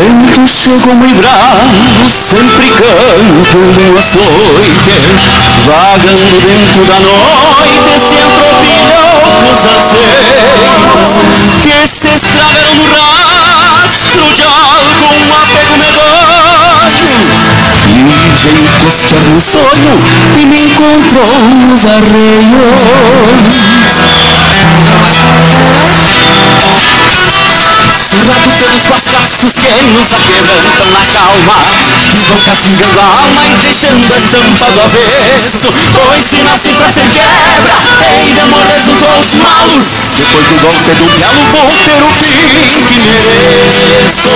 vento chegou muy brando, sempre cantando açoites, vagando dentro da noite, se entropilhou os anseios que se estragaram no rastro de algum apego medonho. E veio costear no sonho e me encontrou nos arreios. Surrado pelos passaços que nos aquebrantam na calma, vão castigando a alma e deixando a estampa do avesso. Pois se nasce pra ser quebra, hei de morrer junto aos malos. Depois do golpe do galo vou ter o fim que mereço.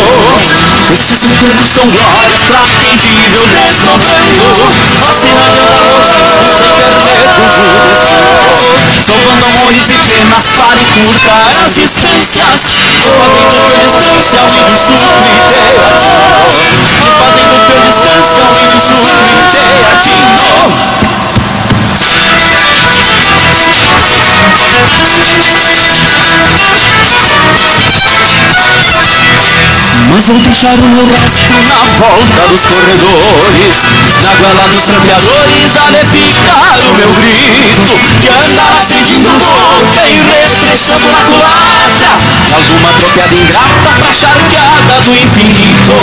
Estes encontros são glórias pra quem vive o desdobrando, vacinando sem ter medo do destino. Salvando amores e penas para encurtar as distâncias, fazendo teu distância um enxuto ideadinho, e fazendo teu distância um enxuto ideadinho. Mas vou deixar o meu resto na volta dos corredores, na goela dos campeadores, a repicar o meu grito, que andava pedindo boca e retrechando na culatra alguma tropiada ingrata pra charqueada do infinito.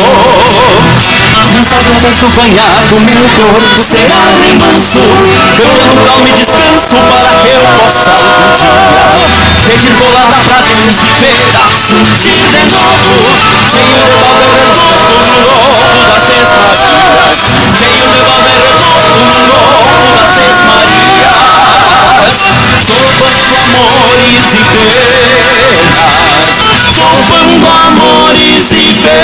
Cansado até banhado, meu corpo será remanso, cantando calma e descanso para que eu possa algum dia pedir colada pra Deus e verá surgir de novo. Cheio de balde redondo no lobo das Seis Marias, cheio de balde redondo no lobo das Seis Marias, soltando amores e penas, soltando amores e penas,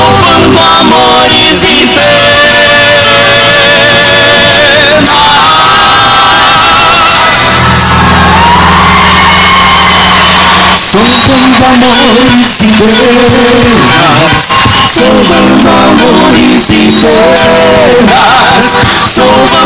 soltando amores e soltando amores e penas, soltando amores e penas, soltando